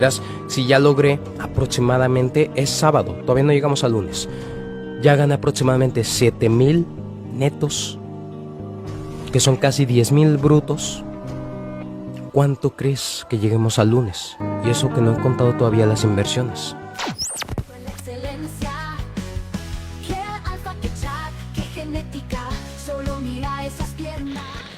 Verás, si ya logré aproximadamente, es sábado, todavía no llegamos al lunes, ya gané aproximadamente 7,000 netos, que son casi 10,000 brutos. ¿Cuánto crees que lleguemos al lunes? Y eso que no he contado todavía las inversiones.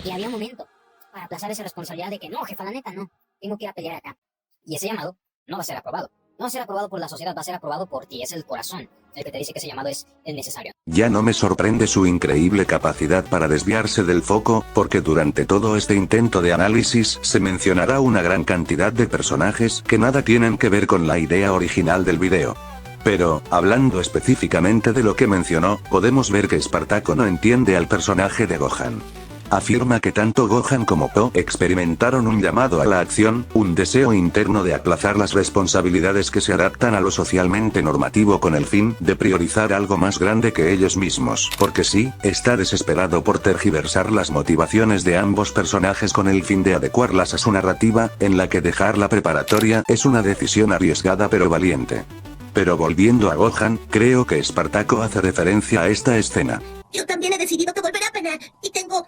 Y había un momento para aplazar esa responsabilidad de que no, jefa, la neta, no, tengo que ir a pelear acá. Y ese llamado no va a ser aprobado. No va a ser aprobado por la sociedad, va a ser aprobado por ti. Es el corazón el que te dice que ese llamado es el necesario. Ya no me sorprende su increíble capacidad para desviarse del foco, porque durante todo este intento de análisis se mencionará una gran cantidad de personajes que nada tienen que ver con la idea original del video. Pero, hablando específicamente de lo que mencionó, podemos ver que Espartaco no entiende al personaje de Gohan. Afirma que tanto Gohan como Po experimentaron un llamado a la acción, un deseo interno de aplazar las responsabilidades que se adaptan a lo socialmente normativo con el fin de priorizar algo más grande que ellos mismos. Porque sí, está desesperado por tergiversar las motivaciones de ambos personajes con el fin de adecuarlas a su narrativa, en la que dejar la preparatoria es una decisión arriesgada pero valiente. Pero volviendo a Gohan, creo que Espartaco hace referencia a esta escena. Yo también he decidido que volveré a pelear y tengo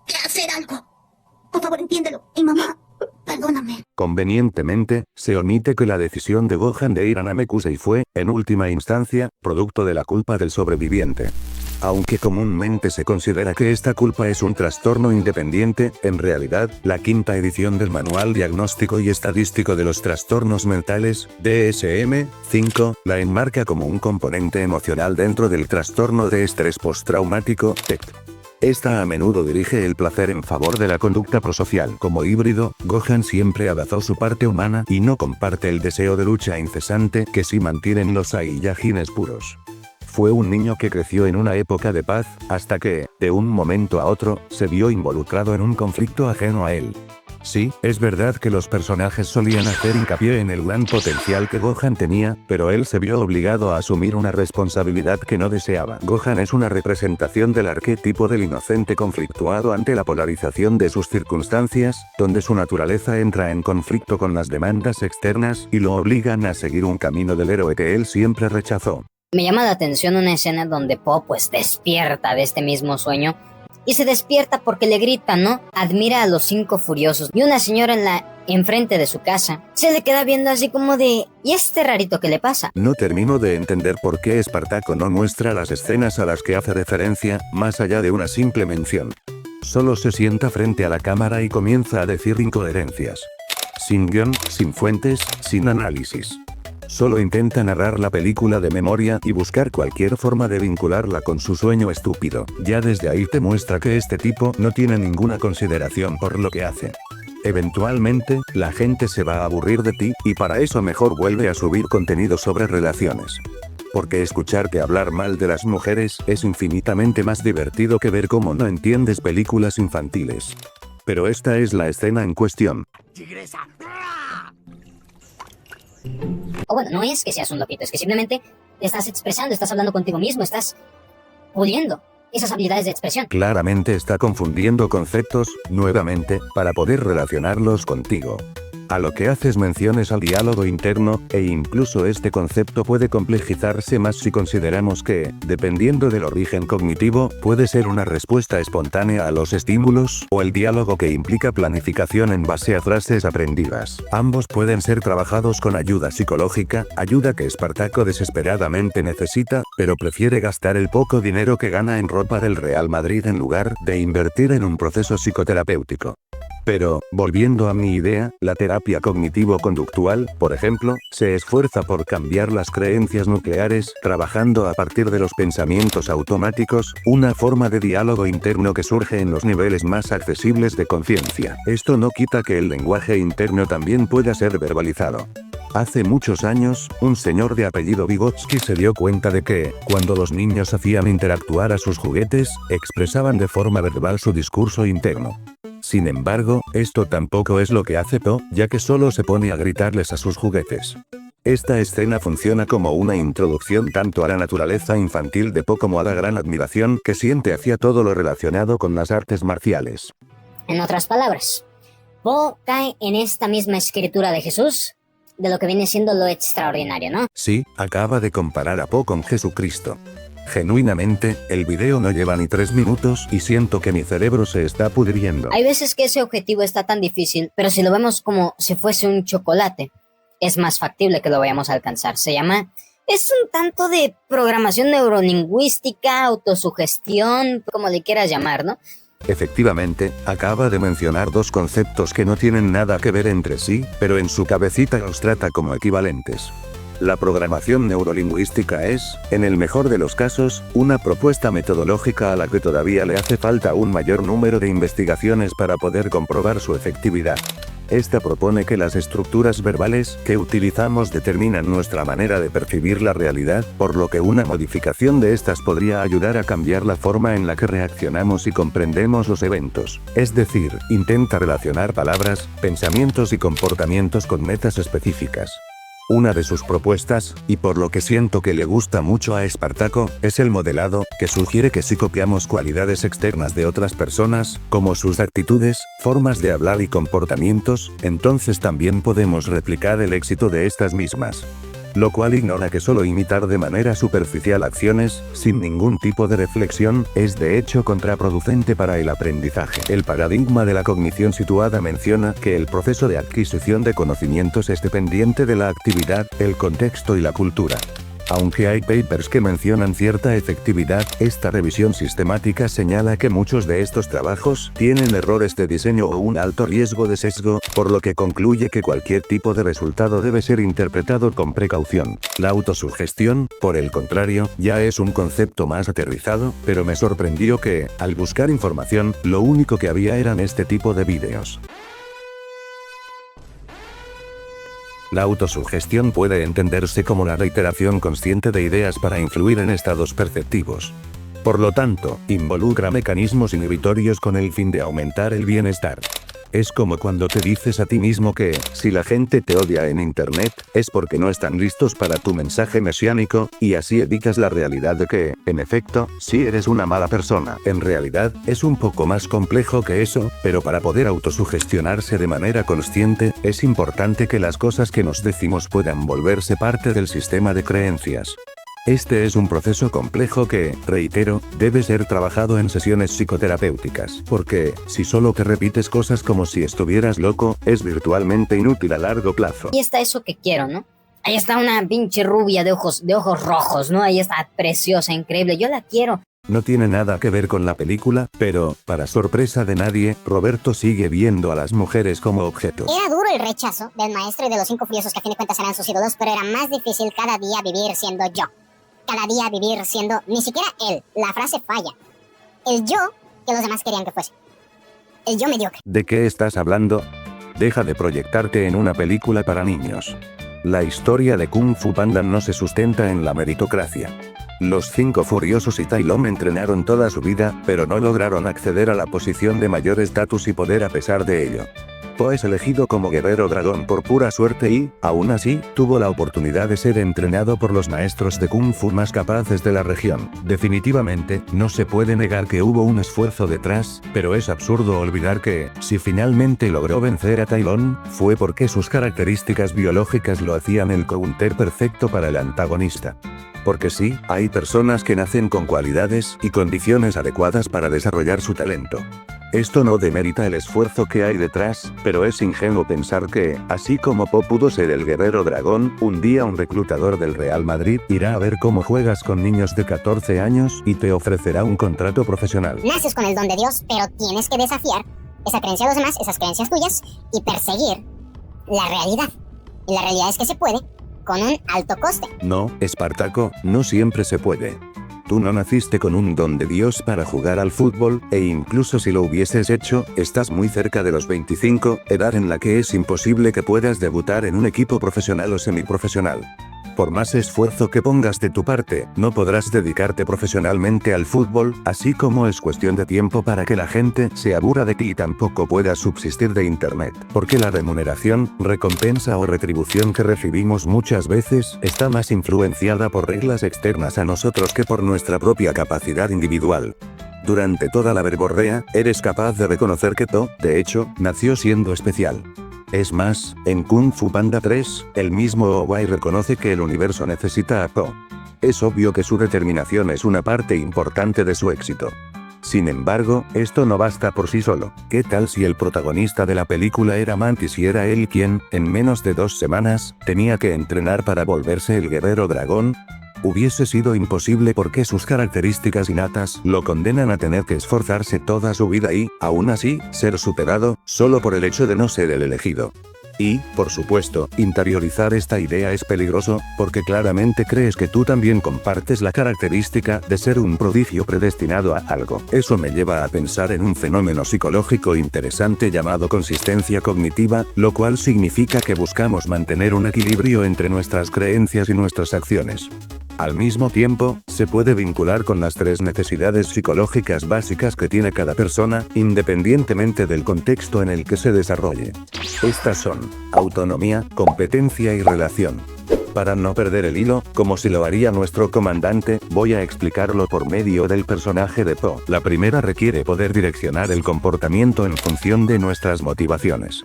que hacer algo. Por favor, entiéndelo. Y mamá, perdóname. Convenientemente, se omite que la decisión de Gohan de ir a Namekusei fue, en última instancia, producto de la culpa del sobreviviente. Aunque comúnmente se considera que esta culpa es un trastorno independiente, en realidad, la quinta edición del Manual Diagnóstico y Estadístico de los Trastornos Mentales, DSM-5, la enmarca como un componente emocional dentro del trastorno de estrés postraumático, TET. Esta a menudo dirige el placer en favor de la conducta prosocial. Como híbrido, Gohan siempre abrazó su parte humana y no comparte el deseo de lucha incesante que sí mantienen los Saiyajines puros. Fue un niño que creció en una época de paz, hasta que, de un momento a otro, se vio involucrado en un conflicto ajeno a él. Sí, es verdad que los personajes solían hacer hincapié en el gran potencial que Gohan tenía, pero él se vio obligado a asumir una responsabilidad que no deseaba. Gohan es una representación del arquetipo del inocente conflictuado ante la polarización de sus circunstancias, donde su naturaleza entra en conflicto con las demandas externas y lo obligan a seguir un camino del héroe que él siempre rechazó. Me llama la atención una escena donde Po pues despierta de este mismo sueño. Y se despierta porque le gritan, ¿no? Admira a los 5 furiosos. Y una señora enfrente de su casa se le queda viendo así como de... ¿Y este rarito qué le pasa? No termino de entender por qué Espartaco no muestra las escenas a las que hace referencia, más allá de una simple mención. Solo se sienta frente a la cámara y comienza a decir incoherencias. Sin guión, sin fuentes, sin análisis. Solo intenta narrar la película de memoria y buscar cualquier forma de vincularla con su sueño estúpido. Ya desde ahí te muestra que este tipo no tiene ninguna consideración por lo que hace. Eventualmente, la gente se va a aburrir de ti, y para eso mejor vuelve a subir contenido sobre relaciones. Porque escucharte hablar mal de las mujeres es infinitamente más divertido que ver cómo no entiendes películas infantiles. Pero esta es la escena en cuestión. ¡Tigresa! O bueno, no es que seas un loquito, es que simplemente estás expresando, estás hablando contigo mismo, estás puliendo esas habilidades de expresión. Claramente está confundiendo conceptos, nuevamente, para poder relacionarlos contigo. A lo que haces menciones al diálogo interno, e incluso este concepto puede complejizarse más si consideramos que, dependiendo del origen cognitivo, puede ser una respuesta espontánea a los estímulos, o el diálogo que implica planificación en base a frases aprendidas. Ambos pueden ser trabajados con ayuda psicológica, ayuda que Espartaco desesperadamente necesita, pero prefiere gastar el poco dinero que gana en ropa del Real Madrid en lugar de invertir en un proceso psicoterapéutico. Pero, volviendo a mi idea, la terapia cognitivo-conductual, por ejemplo, se esfuerza por cambiar las creencias nucleares, trabajando a partir de los pensamientos automáticos, una forma de diálogo interno que surge en los niveles más accesibles de conciencia. Esto no quita que el lenguaje interno también pueda ser verbalizado. Hace muchos años, un señor de apellido Vygotsky se dio cuenta de que, cuando los niños hacían interactuar a sus juguetes, expresaban de forma verbal su discurso interno. Sin embargo, esto tampoco es lo que hace Po, ya que solo se pone a gritarles a sus juguetes. Esta escena funciona como una introducción tanto a la naturaleza infantil de Po como a la gran admiración que siente hacia todo lo relacionado con las artes marciales. En otras palabras, Po cae en esta misma escritura de Jesús de lo que viene siendo lo extraordinario, ¿no? Sí, acaba de comparar a Po con Jesucristo. Genuinamente, el video no lleva ni 3 minutos y siento que mi cerebro se está pudriendo. Hay veces que ese objetivo está tan difícil, pero si lo vemos como si fuese un chocolate, es más factible que lo vayamos a alcanzar. Es un tanto de programación neurolingüística, autosugestión, como le quieras llamar, ¿no? Efectivamente, acaba de mencionar dos conceptos que no tienen nada que ver entre sí, pero en su cabecita los trata como equivalentes. La programación neurolingüística es, en el mejor de los casos, una propuesta metodológica a la que todavía le hace falta un mayor número de investigaciones para poder comprobar su efectividad. Esta propone que las estructuras verbales que utilizamos determinan nuestra manera de percibir la realidad, por lo que una modificación de estas podría ayudar a cambiar la forma en la que reaccionamos y comprendemos los eventos. Es decir, intenta relacionar palabras, pensamientos y comportamientos con metas específicas. Una de sus propuestas, y por lo que siento que le gusta mucho a Espartaco, es el modelado, que sugiere que si copiamos cualidades externas de otras personas, como sus actitudes, formas de hablar y comportamientos, entonces también podemos replicar el éxito de estas mismas. Lo cual ignora que solo imitar de manera superficial acciones, sin ningún tipo de reflexión, es de hecho contraproducente para el aprendizaje. El paradigma de la cognición situada menciona que el proceso de adquisición de conocimientos es dependiente de la actividad, el contexto y la cultura. Aunque hay papers que mencionan cierta efectividad, esta revisión sistemática señala que muchos de estos trabajos tienen errores de diseño o un alto riesgo de sesgo, por lo que concluye que cualquier tipo de resultado debe ser interpretado con precaución. La autosugestión, por el contrario, ya es un concepto más aterrizado, pero me sorprendió que, al buscar información, lo único que había eran este tipo de vídeos. La autosugestión puede entenderse como la reiteración consciente de ideas para influir en estados perceptivos. Por lo tanto, involucra mecanismos inhibitorios con el fin de aumentar el bienestar. Es como cuando te dices a ti mismo que, si la gente te odia en internet, es porque no están listos para tu mensaje mesiánico, y así evitas la realidad de que, en efecto, sí eres una mala persona. En realidad, es un poco más complejo que eso, pero para poder autosugestionarse de manera consciente, es importante que las cosas que nos decimos puedan volverse parte del sistema de creencias. Este es un proceso complejo que, reitero, debe ser trabajado en sesiones psicoterapéuticas, porque, si solo te repites cosas como si estuvieras loco, es virtualmente inútil a largo plazo. Ahí está eso que quiero, ¿no? Ahí está una pinche rubia de ojos rojos, ¿no? Ahí está preciosa, increíble, yo la quiero. No tiene nada que ver con la película, pero, para sorpresa de nadie, Roberto sigue viendo a las mujeres como objetos. Era duro el rechazo del maestro y de los 5 furiosos que a fin de cuentas eran sus ídolos, pero era más difícil cada día vivir siendo yo. Cada día vivir siendo ni siquiera él. La frase falla. El yo que los demás querían que fuese. El yo mediocre. ¿De qué estás hablando? Deja de proyectarte en una película para niños. La historia de Kung Fu Panda no se sustenta en la meritocracia. Los 5 furiosos y Tai Lung entrenaron toda su vida, pero no lograron acceder a la posición de mayor estatus y poder a pesar de ello. Po es elegido como guerrero dragón por pura suerte y, aún así, tuvo la oportunidad de ser entrenado por los maestros de Kung Fu más capaces de la región. Definitivamente, no se puede negar que hubo un esfuerzo detrás, pero es absurdo olvidar que, si finalmente logró vencer a Tai Lung, fue porque sus características biológicas lo hacían el counter perfecto para el antagonista. Porque sí, hay personas que nacen con cualidades y condiciones adecuadas para desarrollar su talento. Esto no demerita el esfuerzo que hay detrás, pero es ingenuo pensar que, así como Po pudo ser el guerrero dragón, un día un reclutador del Real Madrid irá a ver cómo juegas con niños de 14 años y te ofrecerá un contrato profesional. Naces con el don de Dios, pero tienes que desafiar esa creencia de los demás, esas creencias tuyas, y perseguir la realidad. Y la realidad es que se puede, con un alto coste. No, Espartaco, no siempre se puede. Tú no naciste con un don de Dios para jugar al fútbol, e incluso si lo hubieses hecho, estás muy cerca de los 25, edad en la que es imposible que puedas debutar en un equipo profesional o semiprofesional. Por más esfuerzo que pongas de tu parte, no podrás dedicarte profesionalmente al fútbol, así como es cuestión de tiempo para que la gente se aburra de ti y tampoco puedas subsistir de internet. Porque la remuneración, recompensa o retribución que recibimos muchas veces, está más influenciada por reglas externas a nosotros que por nuestra propia capacidad individual. Durante toda la verborrea, eres capaz de reconocer que To, de hecho, nació siendo especial. Es más, en Kung Fu Panda 3, el mismo Owai reconoce que el universo necesita a Po. Es obvio que su determinación es una parte importante de su éxito. Sin embargo, esto no basta por sí solo. ¿Qué tal si el protagonista de la película era Mantis y era él quien, en menos de 2 semanas, tenía que entrenar para volverse el guerrero dragón? Hubiese sido imposible porque sus características innatas lo condenan a tener que esforzarse toda su vida y, aún así, ser superado, solo por el hecho de no ser el elegido. Y, por supuesto, interiorizar esta idea es peligroso, porque claramente crees que tú también compartes la característica de ser un prodigio predestinado a algo. Eso me lleva a pensar en un fenómeno psicológico interesante llamado consistencia cognitiva, lo cual significa que buscamos mantener un equilibrio entre nuestras creencias y nuestras acciones. Al mismo tiempo, se puede vincular con las 3 necesidades psicológicas básicas que tiene cada persona, independientemente del contexto en el que se desarrolle. Estas son autonomía, competencia y relación. Para no perder el hilo, como si lo haría nuestro comandante, voy a explicarlo por medio del personaje de Po. La primera requiere poder direccionar el comportamiento en función de nuestras motivaciones.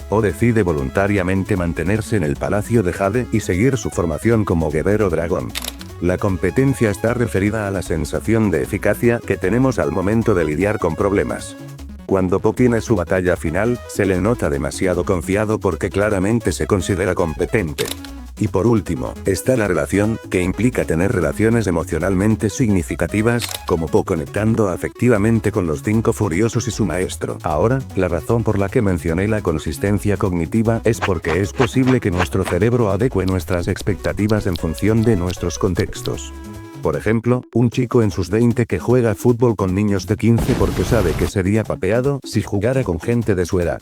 Po decide voluntariamente mantenerse en el Palacio de Jade y seguir su formación como guerrero dragón. La competencia está referida a la sensación de eficacia que tenemos al momento de lidiar con problemas. Cuando Po tiene su batalla final, se le nota demasiado confiado porque claramente se considera competente. Y por último, está la relación, que implica tener relaciones emocionalmente significativas, como Po conectando afectivamente con los 5 furiosos y su maestro. Ahora, la razón por la que mencioné la consistencia cognitiva es porque es posible que nuestro cerebro adecue nuestras expectativas en función de nuestros contextos. Por ejemplo, un chico en sus 20 que juega fútbol con niños de 15 porque sabe que sería papeado si jugara con gente de su edad.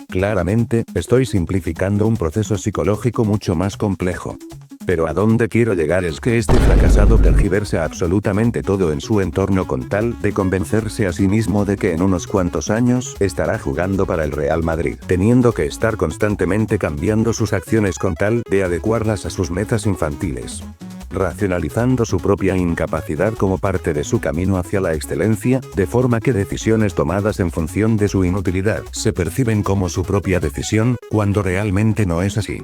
Claramente, estoy simplificando un proceso psicológico mucho más complejo. Pero a dónde quiero llegar es que este fracasado tergiversa absolutamente todo en su entorno con tal de convencerse a sí mismo de que en unos cuantos años estará jugando para el Real Madrid, teniendo que estar constantemente cambiando sus acciones con tal de adecuarlas a sus metas infantiles. Racionalizando su propia incapacidad como parte de su camino hacia la excelencia, de forma que decisiones tomadas en función de su inutilidad se perciben como su propia decisión, cuando realmente no es así.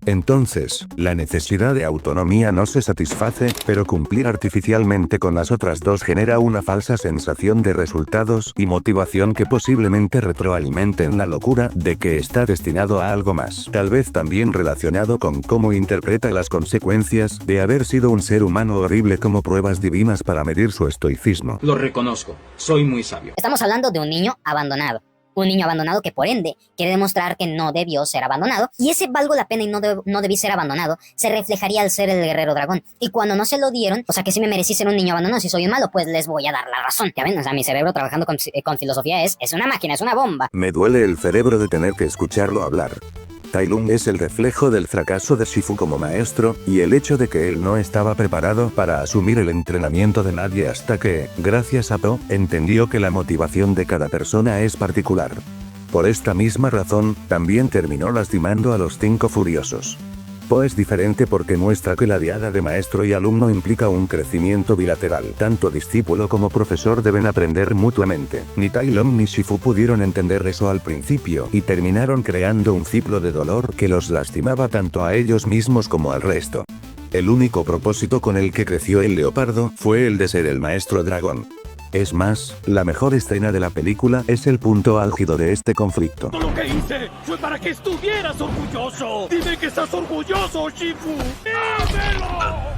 Entonces, la necesidad de autonomía no se satisface, pero cumplir artificialmente con las otras 2 genera una falsa sensación de resultados y motivación que posiblemente retroalimenten la locura de que está destinado a algo más. Tal vez también relacionado con cómo interpreta las consecuencias de haber sido un ser humano horrible como pruebas divinas para medir su estoicismo. Lo reconozco, soy muy sabio. Estamos hablando de un niño abandonado. Un niño abandonado que por ende quiere demostrar que no debió ser abandonado, y ese valgo la pena y no debí ser abandonado se reflejaría al ser el guerrero dragón. Y cuando no se lo dieron, o sea que si me merecí ser un niño abandonado, si soy un malo, pues les voy a dar la razón. Ya ven, o sea, mi cerebro trabajando con filosofía es una máquina, es una bomba. Me duele el cerebro de tener que escucharlo hablar. Tai Lung es el reflejo del fracaso de Shifu como maestro, y el hecho de que él no estaba preparado para asumir el entrenamiento de nadie hasta que, gracias a Po, entendió que la motivación de cada persona es particular. Por esta misma razón, también terminó lastimando a los 5 furiosos. Po es diferente porque muestra que la diada de maestro y alumno implica un crecimiento bilateral. Tanto discípulo como profesor deben aprender mutuamente. Ni Tai Lung ni Shifu pudieron entender eso al principio, y terminaron creando un ciclo de dolor que los lastimaba tanto a ellos mismos como al resto. El único propósito con el que creció el leopardo fue el de ser el maestro dragón. Es más, la mejor escena de la película es el punto álgido de este conflicto. Todo lo que hice fue para que estuvieras orgulloso. Dime que estás orgulloso, Shifu. ¡Dímelo!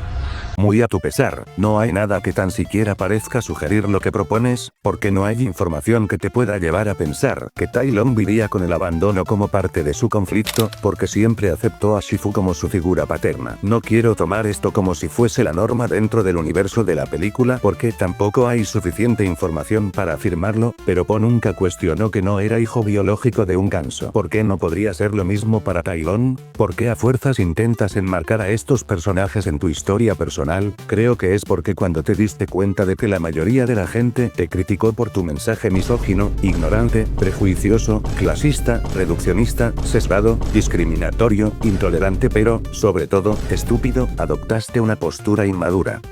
Muy a tu pesar, no hay nada que tan siquiera parezca sugerir lo que propones, porque no hay información que te pueda llevar a pensar que Tai Lung vivía con el abandono como parte de su conflicto, porque siempre aceptó a Shifu como su figura paterna. No quiero tomar esto como si fuese la norma dentro del universo de la película, porque tampoco hay suficiente información para afirmarlo, pero Po nunca cuestionó que no era hijo biológico de un ganso. ¿Por qué no podría ser lo mismo para Tai Lung? ¿Por qué a fuerzas intentas enmarcar a estos personajes en tu historia personal? Creo que es porque cuando te diste cuenta de que la mayoría de la gente te criticó por tu mensaje misógino, ignorante, prejuicioso, clasista, reduccionista, sesgado, discriminatorio, intolerante pero, sobre todo, estúpido, adoptaste una postura inmadura.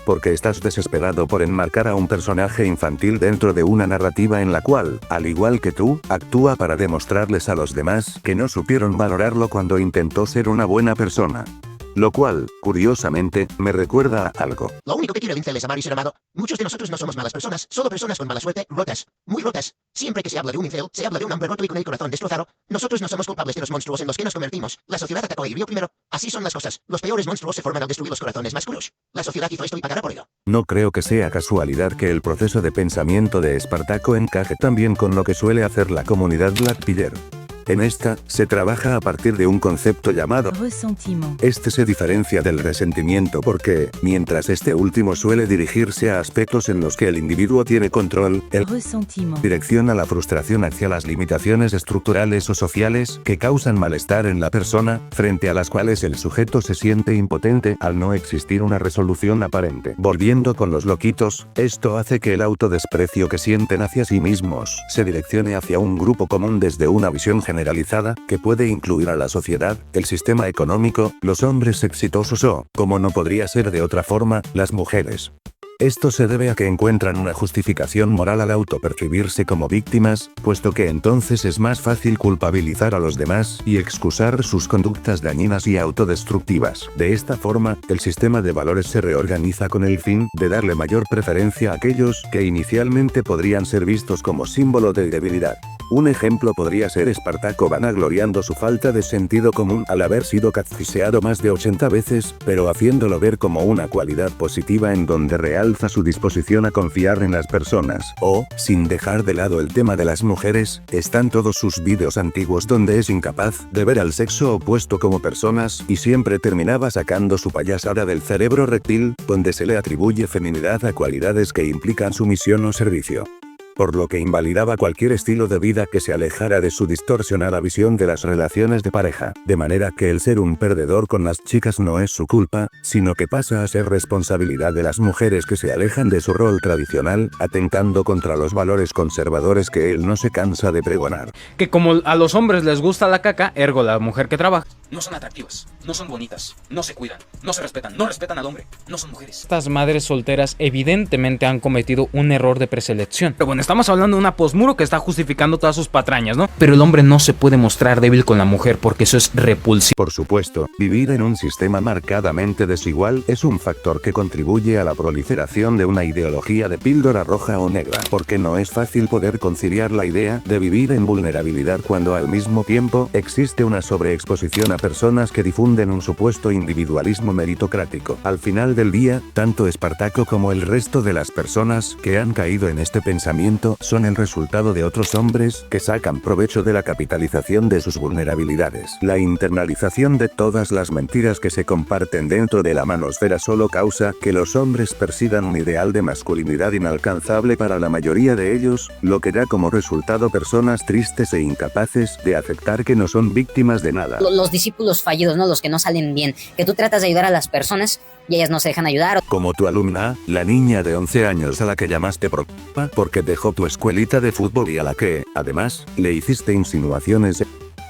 porque estás desesperado por enmarcar a un personaje infantil dentro de una narrativa en la cual, al igual que tú, actúa para demostrarles a los demás que no supieron valorarlo cuando intentó ser una buena persona. Lo cual, curiosamente, me recuerda a algo. Lo único que quiere el incel es amar y ser amado. Muchos de nosotros no somos malas personas, solo personas con mala suerte, rotas, muy rotas. Siempre que se habla de un incel, se habla de un hombre roto y con el corazón destrozado. Nosotros no somos culpables de los monstruos en los que nos convertimos. La sociedad atacó y hirió primero. Así son las cosas. Los peores monstruos se forman al destruir los corazones más puros. La sociedad hizo esto y pagará por ello. No creo que sea casualidad que el proceso de pensamiento de Espartaco encaje también con lo que suele hacer la comunidad Blackpiller. En esta, se trabaja a partir de un concepto llamado ressentiment. Este se diferencia del resentimiento porque, mientras este último suele dirigirse a aspectos en los que el individuo tiene control, el Ressentiment. direcciona la frustración hacia las limitaciones estructurales o sociales que causan malestar en la persona, frente a las cuales el sujeto se siente impotente al no existir una resolución aparente. Volviendo con los loquitos, esto hace que el autodesprecio que sienten hacia sí mismos se direccione hacia un grupo común desde una visión generalizada que puede incluir a la sociedad, el sistema económico, los hombres exitosos o, como no podría ser de otra forma, las mujeres. Esto se debe a que encuentran una justificación moral al autopercibirse como víctimas, puesto que entonces es más fácil culpabilizar a los demás y excusar sus conductas dañinas y autodestructivas. De esta forma, el sistema de valores se reorganiza con el fin de darle mayor preferencia a aquellos que inicialmente podrían ser vistos como símbolo de debilidad. Un ejemplo podría ser Espartaco vanagloriando su falta de sentido común al haber sido catfiseado más de 80 veces, pero haciéndolo ver como una cualidad positiva en donde realza su disposición a confiar en las personas. O, sin dejar de lado el tema de las mujeres, están todos sus vídeos antiguos donde es incapaz de ver al sexo opuesto como personas y siempre terminaba sacando su payasada del cerebro reptil, donde se le atribuye feminidad a cualidades que implican sumisión o servicio. Por lo que invalidaba cualquier estilo de vida que se alejara de su distorsionada visión de las relaciones de pareja, de manera que el ser un perdedor con las chicas no es su culpa, sino que pasa a ser responsabilidad de las mujeres que se alejan de su rol tradicional, atentando contra los valores conservadores que él no se cansa de pregonar. Que como a los hombres les gusta la caca, ergo la mujer que trabaja. No son atractivas, no son bonitas, no se cuidan, no se respetan, no respetan al hombre, no son mujeres. Estas madres solteras evidentemente han cometido un error de preselección. Pero bueno, estamos hablando de una posmuro que está justificando todas sus patrañas, ¿no? Pero el hombre no se puede mostrar débil con la mujer porque eso es repulsivo. Por supuesto, vivir en un sistema marcadamente desigual es un factor que contribuye a la proliferación de una ideología de píldora roja o negra, porque no es fácil poder conciliar la idea de vivir en vulnerabilidad cuando al mismo tiempo existe una sobreexposición a personas que difunden un supuesto individualismo meritocrático. Al final del día, tanto Espartaco como el resto de las personas que han caído en este pensamiento son el resultado de otros hombres que sacan provecho de la capitalización de sus vulnerabilidades. La internalización de todas las mentiras que se comparten dentro de la manosfera solo causa que los hombres persigan un ideal de masculinidad inalcanzable para la mayoría de ellos, lo que da como resultado personas tristes e incapaces de aceptar que no son víctimas de nada. Los discípulos fallidos, ¿no? Los que no salen bien. Que tú tratas de ayudar a las personas y ellas no se dejan ayudar. Como tu alumna, la niña de 11 años a la que llamaste propa porque dejó tu escuelita de fútbol y a la que, además, le hiciste insinuaciones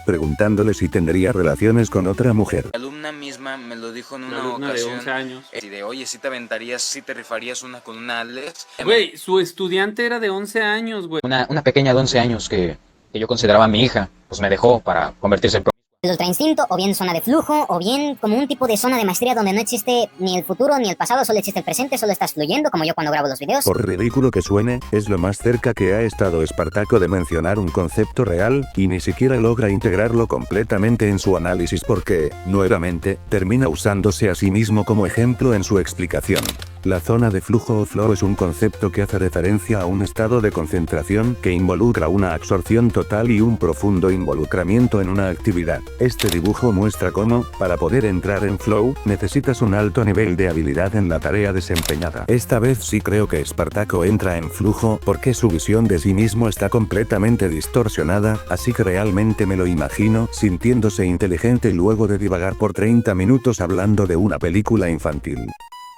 preguntándole si tendría relaciones con otra mujer. La alumna misma me lo dijo en una alumna ocasión. de 11 años. Y de, oye, si te aventarías, si te rifarías una con una Alex. Güey, su estudiante era de 11 años, güey. Una pequeña de 11 años que yo consideraba mi hija, pues me dejó para convertirse en El ultra instinto, o bien zona de flujo, o bien como un tipo de zona de maestría donde no existe ni el futuro ni el pasado, solo existe el presente, solo estás fluyendo, como yo cuando grabo los videos. Por ridículo que suene, es lo más cerca que ha estado Espartaco de mencionar un concepto real, y ni siquiera logra integrarlo completamente en su análisis porque, nuevamente, termina usándose a sí mismo como ejemplo en su explicación. La zona de flujo o flow es un concepto que hace referencia a un estado de concentración que involucra una absorción total y un profundo involucramiento en una actividad. Este dibujo muestra cómo, para poder entrar en flow, necesitas un alto nivel de habilidad en la tarea desempeñada. Esta vez sí creo que Espartaco entra en flujo porque su visión de sí mismo está completamente distorsionada, así que realmente me lo imagino sintiéndose inteligente luego de divagar por 30 minutos hablando de una película infantil.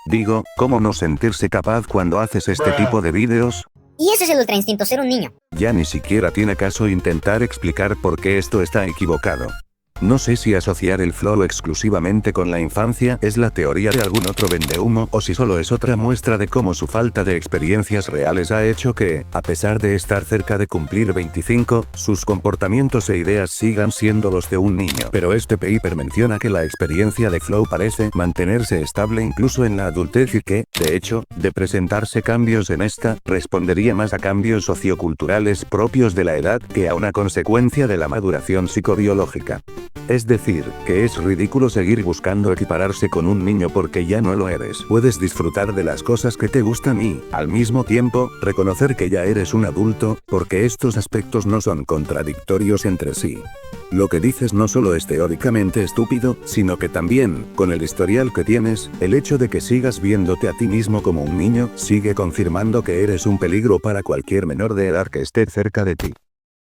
Digo, ¿cómo no sentirse capaz cuando haces este tipo de vídeos? Y ese es el ultra instinto, ser un niño. Ya ni siquiera tiene caso intentar explicar por qué esto está equivocado. No sé si asociar el flow exclusivamente con la infancia es la teoría de algún otro vendehumo o si solo es otra muestra de cómo su falta de experiencias reales ha hecho que, a pesar de estar cerca de cumplir 25, sus comportamientos e ideas sigan siendo los de un niño. Pero este paper menciona que la experiencia de flow parece mantenerse estable incluso en la adultez y que, de hecho, de presentarse cambios en esta, respondería más a cambios socioculturales propios de la edad que a una consecuencia de la maduración psicobiológica. Es decir, que es ridículo seguir buscando equipararse con un niño porque ya no lo eres. Puedes disfrutar de las cosas que te gustan y, al mismo tiempo, reconocer que ya eres un adulto, porque estos aspectos no son contradictorios entre sí. Lo que dices no solo es teóricamente estúpido, sino que también, con el historial que tienes, el hecho de que sigas viéndote a ti mismo como un niño, sigue confirmando que eres un peligro para cualquier menor de edad que esté cerca de ti.